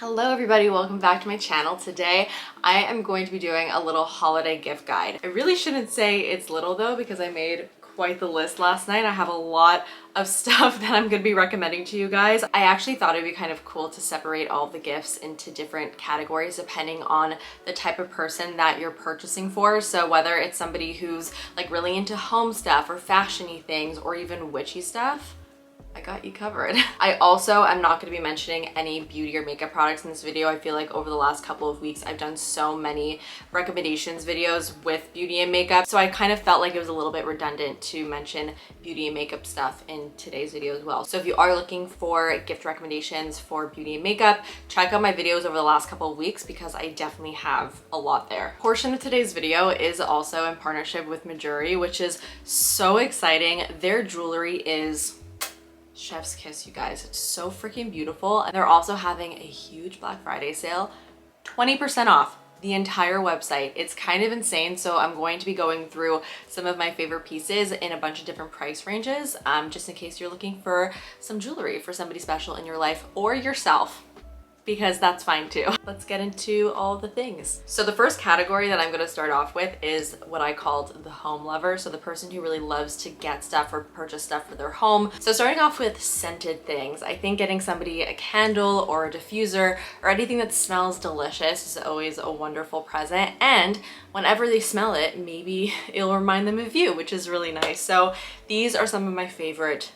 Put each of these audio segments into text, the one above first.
Hello everybody, welcome back to my channel. Today I am going to be doing a little holiday gift guide. I really shouldn't say it's little though because I made quite the list last night. I have a lot of stuff that I'm going to be recommending to you guys. I actually thought it'd be kind of cool to separate all of the gifts into different categories depending on the type of person that you're purchasing for. So whether it's somebody who's like really into home stuff or fashiony things or even witchy stuff, I got you covered. I also am not going to be mentioning any beauty or makeup products in this video. I feel like over the last couple of weeks I've done so many recommendations videos with beauty and makeup, so I kind of felt like it was a little bit redundant to mention beauty and makeup stuff in today's video as well. So if you are looking for gift recommendations for beauty and makeup, check out my videos over the last couple of weeks because I definitely have a lot there. A portion of today's video is also in partnership with Majuri, which is so exciting. Their jewelry is chef's kiss, you guys. It's so freaking beautiful. And they're also having a huge Black Friday sale, 20% off the entire website. It's kind of insane. So I'm going to be going through some of my favorite pieces in a bunch of different price ranges, just in case you're looking for some jewelry for somebody special in your life or yourself, because that's fine too. Let's get into all the things. So the first category that I'm gonna start off with is what I called the home lover. So the person who really loves to get stuff or purchase stuff for their home. So starting off with scented things, I think getting somebody a candle or a diffuser or anything that smells delicious is always a wonderful present. And whenever they smell it, maybe it'll remind them of you, which is really nice. So these are some of my favorite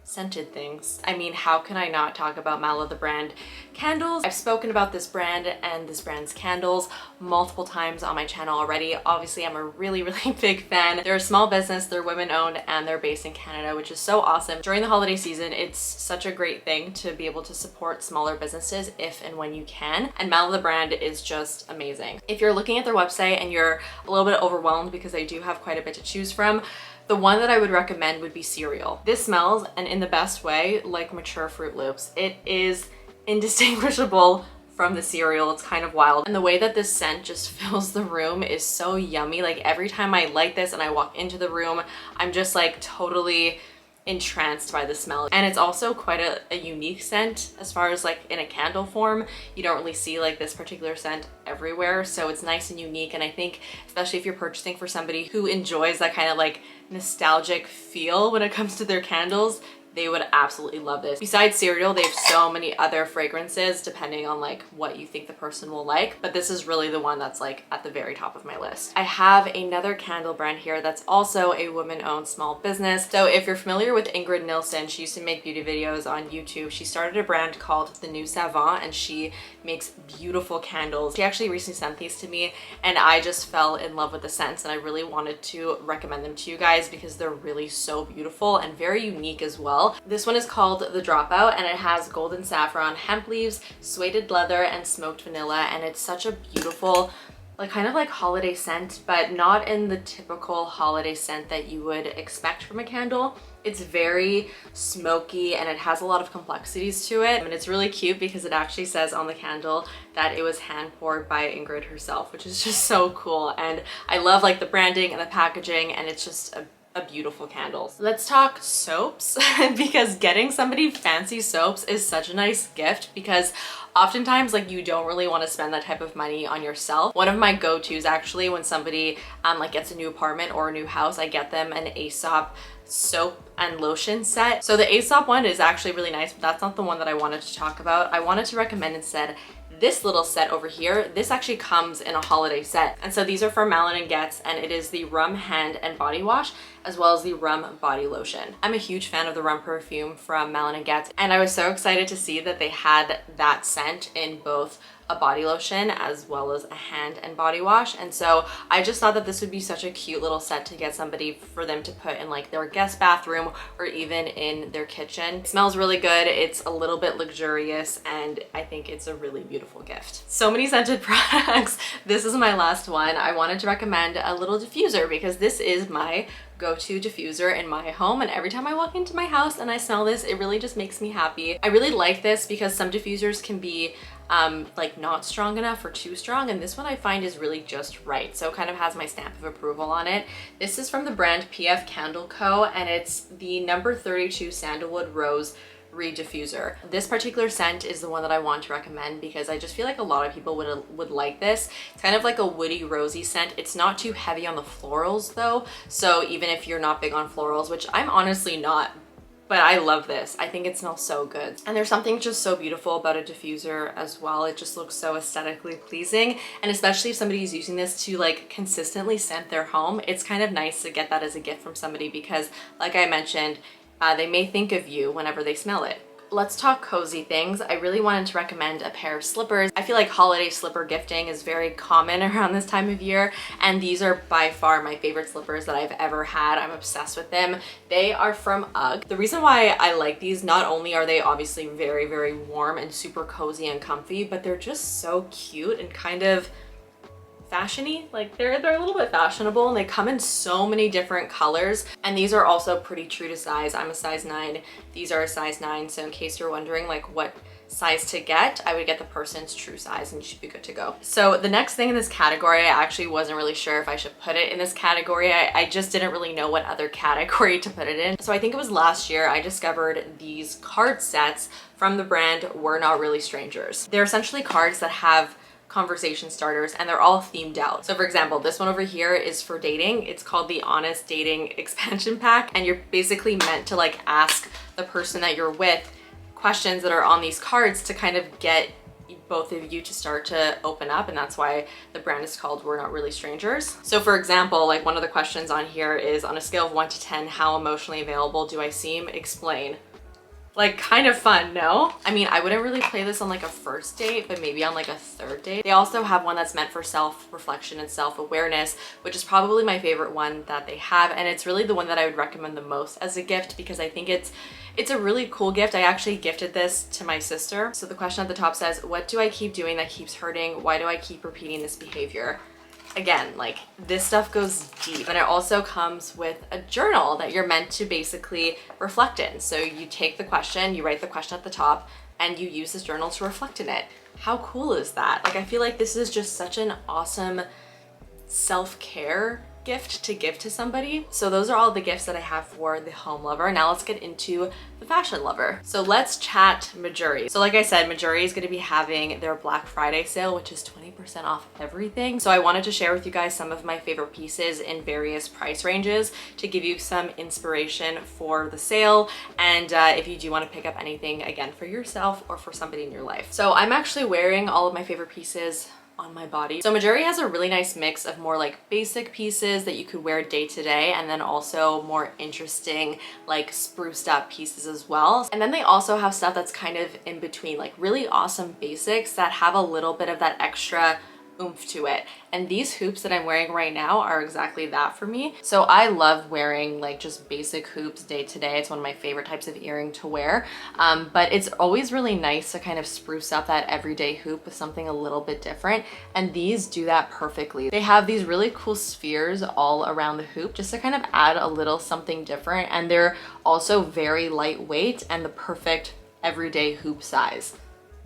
scented things. I mean, how can I not talk about Malo the brand candles? I've spoken about this brand and this brand's candles multiple times on my channel already. Obviously, I'm a really big fan. They're a small business, they're women owned, and they're based in Canada, which is so awesome. During the holiday season, it's such a great thing to be able to support smaller businesses if and when you can. And Malo the brand is just amazing. If you're looking at their website and you're a little bit overwhelmed because they do have quite a bit to choose from, the one that I would recommend would be Cereal. This smells, and in the best way, like mature Fruit Loops. It is indistinguishable from the cereal. It's kind of wild. And the way that this scent just fills the room is so yummy. Like every time I light this and I walk into the room, I'm just like totally entranced by the smell. And it's also quite a unique scent as far as like in a candle form. You don't really see like this particular scent everywhere, so it's nice and unique. And I think especially if you're purchasing for somebody who enjoys that kind of like nostalgic feel when it comes to their candles, they would absolutely love this. Besides Cereal, they have so many other fragrances depending on like what you think the person will like, but this is really the one that's like at the very top of my list. I have another candle brand here that's also a woman-owned small business. So if you're familiar with Ingrid Nilsson, she used to make beauty videos on YouTube. She started a brand called The New Savant and she makes beautiful candles. She actually recently sent these to me and I just fell in love with the scents and I really wanted to recommend them to you guys because they're really so beautiful and very unique as well. This one is called The Dropout and it has golden saffron, hemp leaves, suede leather, and smoked vanilla, and it's such a beautiful, like kind of like holiday scent, but not in the typical holiday scent that you would expect from a candle. It's very smoky and it has a lot of complexities to it. And it's really cute because it actually says on the candle that it was hand poured by Ingrid herself, which is just so cool. And I love like the branding and the packaging, and it's just a beautiful candle. Let's talk soaps because getting somebody fancy soaps is such a nice gift because oftentimes like you don't really want to spend that type of money on yourself. One of my go-tos actually when somebody like gets a new apartment or a new house, I get them an Aesop soap and lotion set. So the Aesop one is actually really nice, but that's not the one that I wanted to talk about. I wanted to recommend instead this little set over here. This actually comes in a holiday set. And so these are from Malin & Getz, and it is the rum hand and body wash as well as the rum body lotion. I'm a huge fan of the rum perfume from Malin & Getz, and I was so excited to see that they had that scent in both a body lotion as well as a hand and body wash. And so I just thought that this would be such a cute little set to get somebody for them to put in like their guest bathroom or even in their kitchen. It smells really good, it's a little bit luxurious, and I think it's a really beautiful gift. So many scented products. This is my last one. I wanted to recommend a little diffuser because this is my go-to diffuser in my home, and every time I walk into my house and I smell this, it really just makes me happy. I really like this because some diffusers can be like not strong enough or too strong, and this one I find is really just right, so it kind of has my stamp of approval on it. This is from the brand PF Candle Co, and it's the number 32 Sandalwood Rose Reed diffuser. This particular scent is the one that I want to recommend because I just feel like a lot of people would like this. It's kind of like a woody rosy scent. It's not too heavy on the florals though, so even if you're not big on florals, which I'm honestly not, but I love this. I think it smells so good. And there's something just so beautiful about a diffuser as well. It just looks so aesthetically pleasing. And especially if somebody's using this to like consistently scent their home, it's kind of nice to get that as a gift from somebody because like I mentioned, they may think of you whenever they smell it. Let's talk cozy things. I really wanted to recommend a pair of slippers. I feel like holiday slipper gifting is very common around this time of year, and these are by far my favorite slippers that I've ever had. I'm obsessed with them. They are from UGG. The reason why I like these, not only are they obviously very, very warm and super cozy and comfy, but they're just so cute and kind of fashiony. Like they're a little bit fashionable and they come in so many different colors, and these are also pretty true to size. I'm a size 9, these are a size 9, so in case you're wondering like what size to get, I would get the person's true size and you should be good to go. So the next thing in this category, I actually wasn't really sure if I should put it in this category. I just didn't really know what other category to put it in. So I think it was last year I discovered these card sets from the brand We're Not Really Strangers. They're essentially cards that have conversation starters and they're all themed out. So for example, this one over here is for dating. It's called the Honest Dating Expansion Pack, and you're basically meant to like ask the person that you're with questions that are on these cards to kind of get both of you to start to open up, and that's why the brand is called We're Not Really Strangers. So for example, like one of the questions on here is, on a scale of 1 to 10, how emotionally available do I seem? Explain. Like kind of fun, no? I mean, I wouldn't really play this on like a first date, but maybe on like a third date. They also have one that's meant for self-reflection and self-awareness, which is probably my favorite one that they have. And it's really the one that I would recommend the most as a gift because I think it's a really cool gift. I actually gifted this to my sister. So the question at the top says, what do I keep doing that keeps hurting? Why do I keep repeating this behavior? Again, like this stuff goes deep, and it also comes with a journal that you're meant to basically reflect in. So you take the question, you write the question at the top, and you use this journal to reflect in it. How cool is that? Like, I feel like this is just such an awesome self-care gift to give to somebody. So those are all the gifts that I have for the home lover. Now let's get into the fashion lover. So let's chat Mejuri. So like I said, Mejuri is going to be having their Black Friday sale, which is 20% off everything. So I wanted to share with you guys some of my favorite pieces in various price ranges to give you some inspiration for the sale, and if you do want to pick up anything again for yourself or for somebody in your life. So I'm actually wearing all of my favorite pieces on my body. So Mejuri has a really nice mix of more like basic pieces that you could wear day to day, and then also more interesting like spruced up pieces as well. And then they also have stuff that's kind of in between, like really awesome basics that have a little bit of that extra oomph to it. And these hoops that I'm wearing right now are exactly that for me. So I love wearing like just basic hoops day to day. It's one of my favorite types of earring to wear. But it's always really nice to kind of spruce up that everyday hoop with something a little bit different. And these do that perfectly. They have these really cool spheres all around the hoop just to kind of add a little something different. And they're also very lightweight and the perfect everyday hoop size.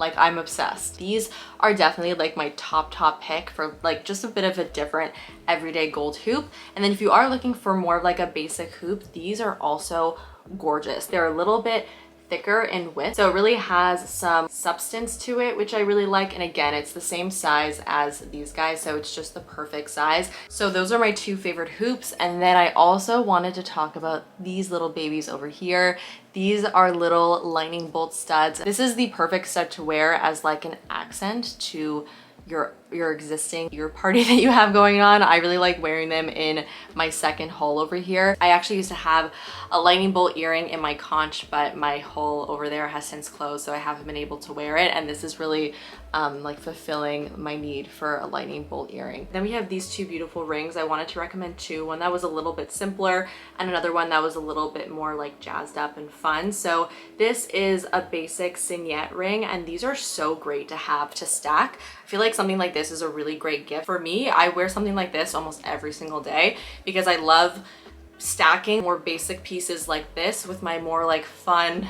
Like, I'm obsessed. These are definitely like my top pick for like just a bit of a different everyday gold hoop. And then if you are looking for more of like a basic hoop, these are also gorgeous. They're a little bit thicker in width, so it really has some substance to it, which I really like. And again, it's the same size as these guys, so it's just the perfect size. So those are my two favorite hoops. And then I also wanted to talk about these little babies over here. These are little lightning bolt studs. This is the perfect stud to wear as like an accent to your existing party that you have going on. I really like wearing them in my second hole over here. I actually used to have a lightning bolt earring in my conch, but my hole over there has since closed, so I haven't been able to wear it, and this is really like fulfilling my need for a lightning bolt earring. Then we have these two beautiful rings. I wanted to recommend two. One that was a little bit simpler and another one that was a little bit more like jazzed up and fun. So this is a basic signet ring, and these are so great to have to stack. I feel like something like this is a really great gift. For me, I wear something like this almost every single day because I love stacking more basic pieces like this with my more like fun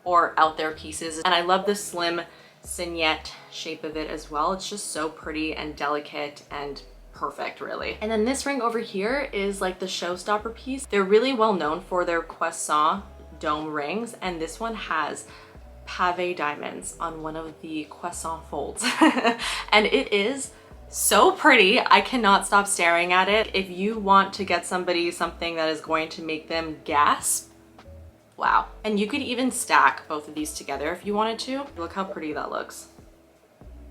or out there pieces. And I love the slim signet shape of it as well. It's just so pretty and delicate and perfect, really. And then this ring over here is like the showstopper piece. They're really well known for their croissant dome rings, and this one has pave diamonds on one of the croissant folds. And it is so pretty. I cannot stop staring at it. If you want to get somebody something that is going to make them gasp, wow. And you could even stack both of these together if you wanted to. Look how pretty that looks.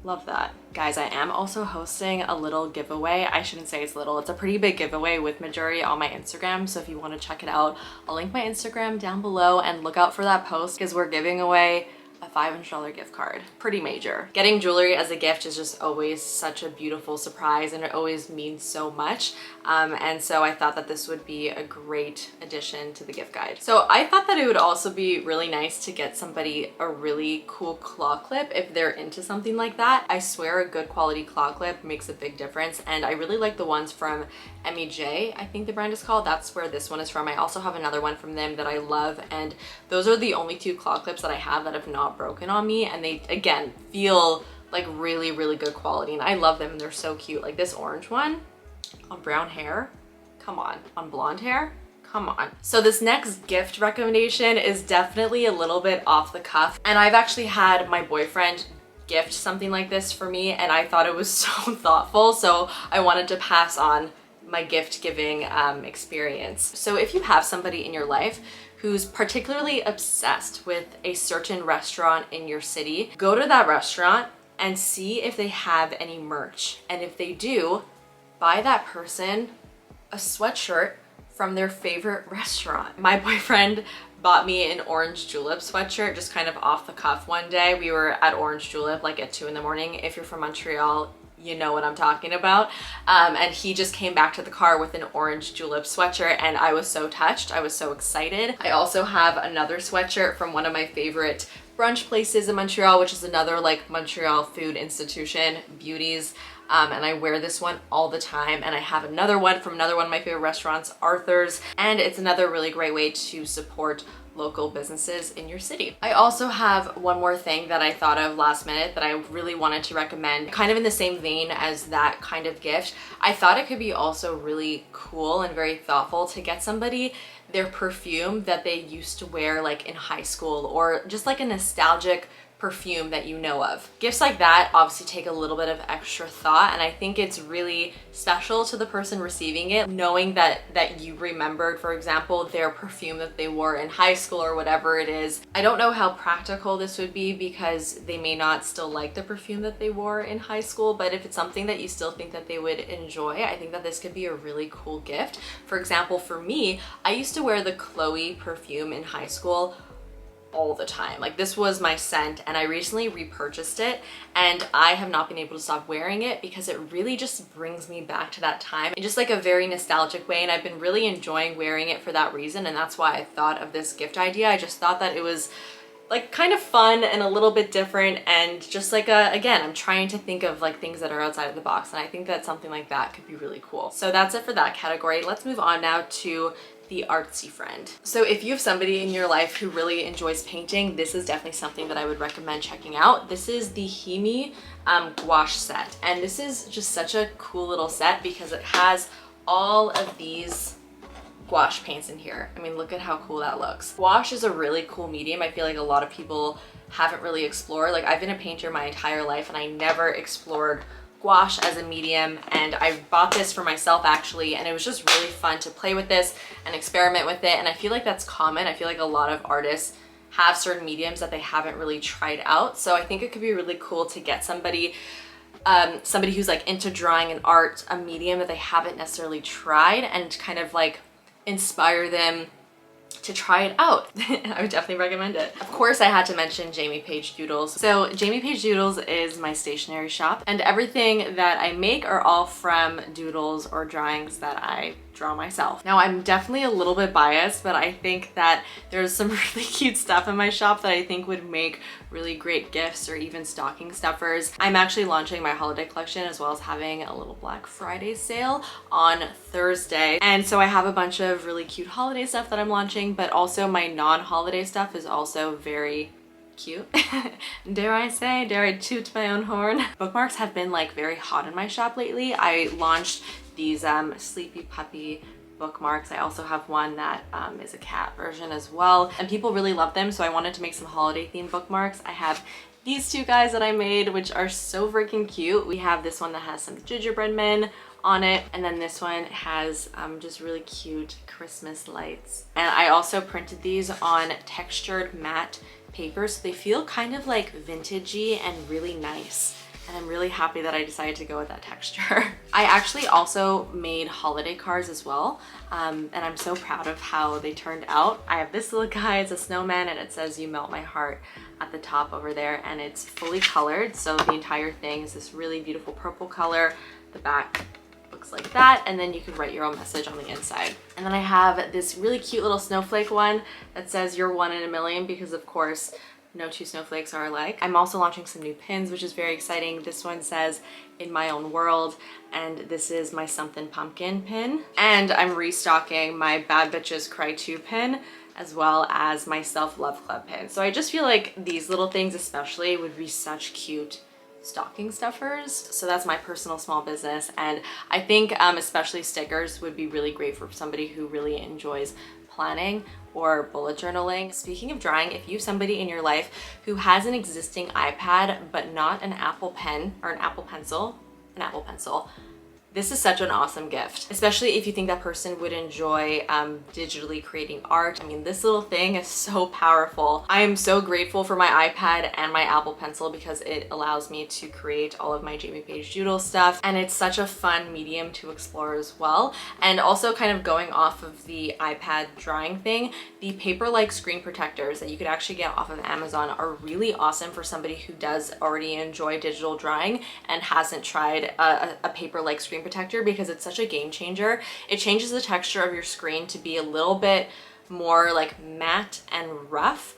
Love that. Guys, I am also hosting a little giveaway. I shouldn't say it's little, it's a pretty big giveaway with Majority on my Instagram. So if you want to check it out, I'll link my Instagram down below and look out for that post because we're giving away a $500 gift card. Pretty major. Getting jewelry as a gift is just always such a beautiful surprise, and it always means so much. And so I thought that this would be a great addition to the gift guide. So I thought that it would also be really nice to get somebody a really cool claw clip if they're into something like that. I swear a good quality claw clip makes a big difference, and I really like the ones from MEJ, I think the brand is called. That's where this one is from. I also have another one from them that I love, and those are the only two claw clips that I have that have not broken on me, and they again feel like really, really good quality, and I love them and they're so cute. Like this orange one on brown hair, come on. On blonde hair, come on. So this next gift recommendation is definitely a little bit off the cuff, and I've actually had my boyfriend gift something like this for me, and I thought it was so thoughtful, so I wanted to pass on my gift giving experience. So if you have somebody in your life who's particularly obsessed with a certain restaurant in your city, go to that restaurant and see if they have any merch. And if they do, buy that person a sweatshirt from their favorite restaurant. My boyfriend bought me an orange julep sweatshirt just kind of off the cuff one day. We were at Orange Julep like at 2 in the morning. If you're from Montreal, you know what I'm talking about. And he just came back to the car with an orange julep sweatshirt, and I was so touched. I was so excited. I also have another sweatshirt from one of my favorite brunch places in Montreal, which is another like Montreal food institution, Beauties. And I wear this one all the time. And I have another one from another one of my favorite restaurants, Arthur's. And it's another really great way to support local businesses in your city. I also have one more thing that I thought of last minute that I really wanted to recommend, kind of in the same vein as that kind of gift. I thought it could be also really cool and very thoughtful to get somebody their perfume that they used to wear like in high school, or just like a nostalgic perfume that you know of. Gifts like that obviously take a little bit of extra thought, and I think it's really special to the person receiving it, knowing that you remembered, for example, their perfume that they wore in high school or whatever it is. I don't know how practical this would be because they may not still like the perfume that they wore in high school, but if it's something that you still think that they would enjoy, I think that this could be a really cool gift. For example, for me, I used to wear the Chloe perfume in high school all the time. Like this was my scent, and I recently repurchased it, and I have not been able to stop wearing it because it really just brings me back to that time in just like a very nostalgic way, and I've been really enjoying wearing it for that reason, and that's why I thought of this gift idea. I just thought that it was like kind of fun and a little bit different, and just like again, I'm trying to think of like things that are outside of the box, and I think that something like that could be really cool. So that's it for that category. Let's move on now to the artsy friend. So if you have somebody in your life who really enjoys painting, this is definitely something that I would recommend checking out. This is the Himi gouache set, and this is just such a cool little set because it has all of these gouache paints in here. I mean, look at how cool that looks. Gouache is a really cool medium. I feel like a lot of people haven't really explored. Like I've been a painter my entire life and I never explored gouache as a medium, and I bought this for myself actually, and it was just really fun to play with this and experiment with it. And I feel like that's common. I feel like a lot of artists have certain mediums that they haven't really tried out, so I think it could be really cool to get somebody who's like into drawing and art a medium that they haven't necessarily tried, and kind of like inspire them to try it out. I would definitely recommend it. Of course, I had to mention Jamie Paige Doodles. So Jamie Paige Doodles is my stationery shop, and everything that I make are all from doodles or drawings that I draw myself. Now, I'm definitely a little bit biased, but I think that there's some really cute stuff in my shop that I think would make really great gifts or even stocking stuffers. I'm actually launching my holiday collection as well as having a little Black Friday sale on Thursday. And so I have a bunch of really cute holiday stuff that I'm launching, but also my non-holiday stuff is also very cute. Dare I toot my own horn. Bookmarks have been like very hot in my shop lately. I launched these Sleepy Puppy bookmarks. I also have one that is a cat version as well, and people really love them, so I wanted to make some holiday themed bookmarks. I have these two guys that I made, which are so freaking cute. We have this one that has some gingerbread men on it, and then this one has just really cute Christmas lights. And I also printed these on textured matte paper, so they feel kind of like vintagey and really nice. And I'm really happy that I decided to go with that texture. I actually also made holiday cards as well, and I'm so proud of how they turned out. I have this little guy, it's a snowman, and it says "You melt my heart" at the top over there, and it's fully colored, so the entire thing is this really beautiful purple color. The back looks like that, and then you can write your own message on the inside. And then I have this really cute little snowflake one that says "You're one in a million," because of course no two snowflakes are alike. I'm also launching some new pins, which is very exciting. This one says "In my own world," and this is my something pumpkin pin. And I'm restocking my Bad Bitches Cry 2 pin, as well as my Self-Love Club pin. So I just feel like these little things especially would be such cute stocking stuffers. So that's my personal small business, and I think especially stickers would be really great for somebody who really enjoys planning or bullet journaling. Speaking of drawing, if you have somebody in your life who has an existing iPad but not an Apple Pen or an Apple Pencil, this is such an awesome gift, especially if you think that person would enjoy digitally creating art. I mean, this little thing is so powerful. I am so grateful for my iPad and my Apple Pencil because it allows me to create all of my Jamie Paige Doodle stuff, and it's such a fun medium to explore as well. And also, kind of going off of the iPad drawing thing, the paper-like screen protectors that you could actually get off of Amazon are really awesome for somebody who does already enjoy digital drawing and hasn't tried a paper-like screen protector, because it's such a game changer. It changes the texture of your screen to be a little bit more like matte and rough.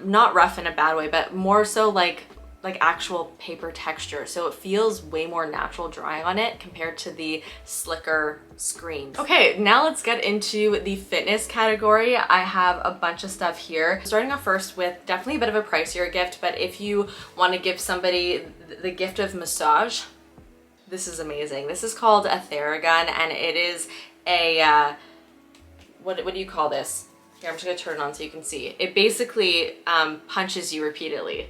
Not rough in a bad way, but more so like actual paper texture. So it feels way more natural drawing on it compared to the slicker screen. Okay, now let's get into the fitness category. I have a bunch of stuff here. Starting off first with definitely a bit of a pricier gift, but if you want to give somebody the gift of massage, this is amazing. This is called a Theragun, and it is a, what do you call this? Here, I'm just gonna turn it on so you can see. It basically punches you repeatedly.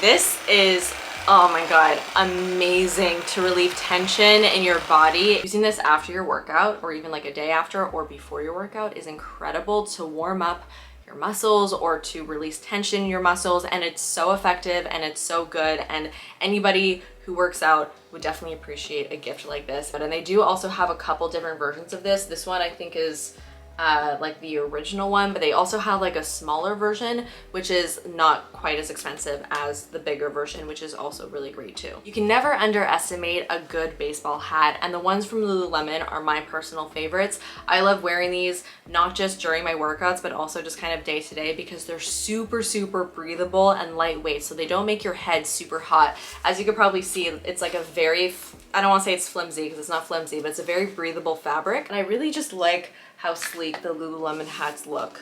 This is, oh my God, amazing to relieve tension in your body. Using this after your workout, or even like a day after or before your workout, is incredible to warm up your muscles or to release tension in your muscles, and it's so effective and it's so good, and anybody who works out would definitely appreciate a gift like this. And they do also have a couple different versions of this. This one I think is like the original one, but they also have like a smaller version, which is not quite as expensive as the bigger version, which is also really great too. You can never underestimate a good baseball hat, and the ones from Lululemon are my personal favorites. I love wearing these not just during my workouts, but also just kind of day to day, because they're super, super breathable and lightweight, so they don't make your head super hot. As you can probably see, it's like a very, I don't want to say it's flimsy because it's not flimsy, but it's a very breathable fabric, and I really just like how sleek the Lululemon hats look.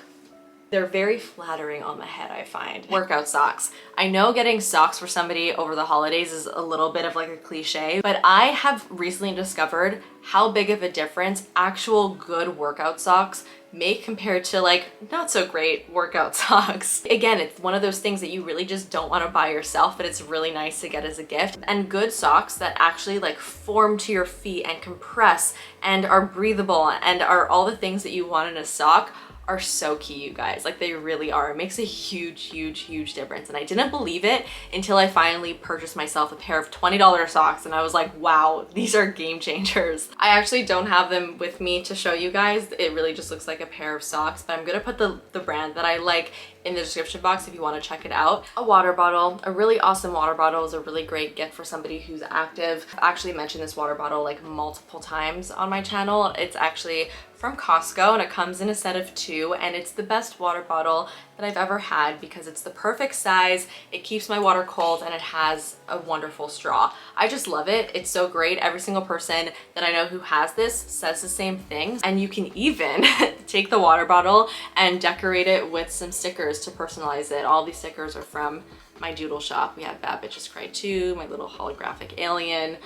They're very flattering on the head, I find. Workout socks. I know getting socks for somebody over the holidays is a little bit of like a cliche, but I have recently discovered how big of a difference actual good workout socks make compared to like not so great workout socks. Again, it's one of those things that you really just don't want to buy yourself, but it's really nice to get as a gift. And good socks that actually like form to your feet and compress and are breathable and are all the things that you want in a sock are so key, you guys. Like, they really are. It makes a huge, huge, huge difference. And I didn't believe it until I finally purchased myself a pair of $20 socks, and I was like, wow, these are game changers. I actually don't have them with me to show you guys. It really just looks like a pair of socks, but I'm gonna put the brand that I like in the description box if you want to check it out. A water bottle. A really awesome water bottle is a really great gift for somebody who's active. I've actually mentioned this water bottle like multiple times on my channel. It's actually from Costco, and it comes in a set of 2, and it's the best water bottle that I've ever had because it's the perfect size, it keeps my water cold, and it has a wonderful straw. I just love it. It's so great. Every single person that I know who has this says the same thing, and you can even take the water bottle and decorate it with some stickers to personalize it. All these stickers are from my doodle shop. We have Bad Bitches Cry 2, my little holographic alien,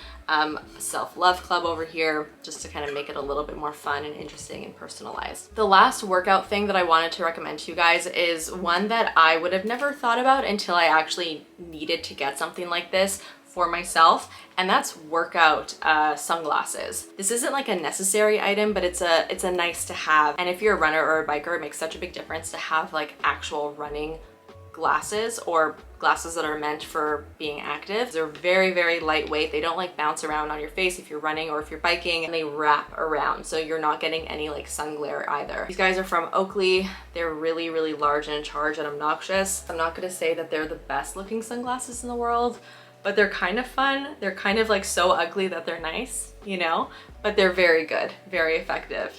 self-love club over here, just to kind of make it a little bit more fun and interesting and personalized. The last workout thing that I wanted to recommend to you guys is one that I would have never thought about until I actually needed to get something like this for myself, and that's workout sunglasses. This isn't like a necessary item, but it's a nice to have. And if you're a runner or a biker, it makes such a big difference to have like actual running glasses or glasses that are meant for being active. They're very, very lightweight. They don't like bounce around on your face if you're running or if you're biking, and they wrap around, so you're not getting any like sun glare either. These guys are from Oakley. They're really, really large and in charge and obnoxious. I'm not gonna say that they're the best looking sunglasses in the world, but they're kind of fun. They're kind of like so ugly that they're nice, you know, but they're very good, very effective.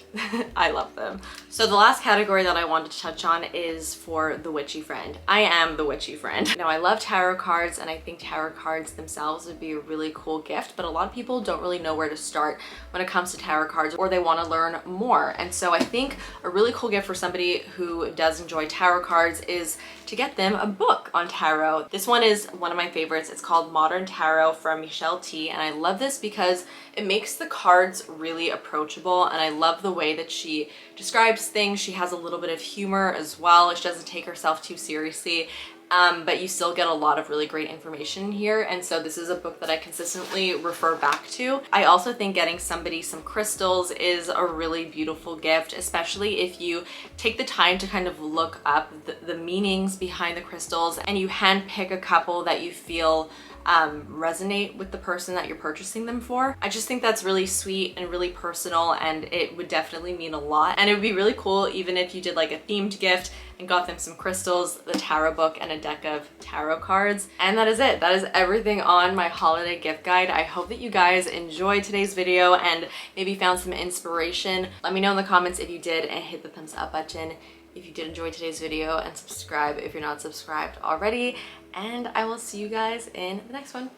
I love them. So the last category that I wanted to touch on is for the witchy friend. I am the witchy friend. Now, I love tarot cards, and I think tarot cards themselves would be a really cool gift, but a lot of people don't really know where to start when it comes to tarot cards, or they want to learn more. And so I think a really cool gift for somebody who does enjoy tarot cards is to get them a book on tarot. This one is one of my favorites. It's called Modern Tarot from Michelle T, and I love this because it makes the cards really approachable, and I love the way that she describes things. She has a little bit of humor as well. She doesn't take herself too seriously, but you still get a lot of really great information here, and so this is a book that I consistently refer back to. I also think getting somebody some crystals is a really beautiful gift, especially if you take the time to kind of look up the meanings behind the crystals, and you handpick a couple that you feel resonate with the person that you're purchasing them for. I just think that's really sweet and really personal, and it would definitely mean a lot. And it would be really cool even if you did like a themed gift and got them some crystals, the tarot book, and a deck of tarot cards. And that is it. That is everything on my holiday gift guide. I hope that you guys enjoyed today's video and maybe found some inspiration. Let me know in the comments if you did, and hit the thumbs up button if you did enjoy today's video, and subscribe if you're not subscribed already. And I will see you guys in the next one.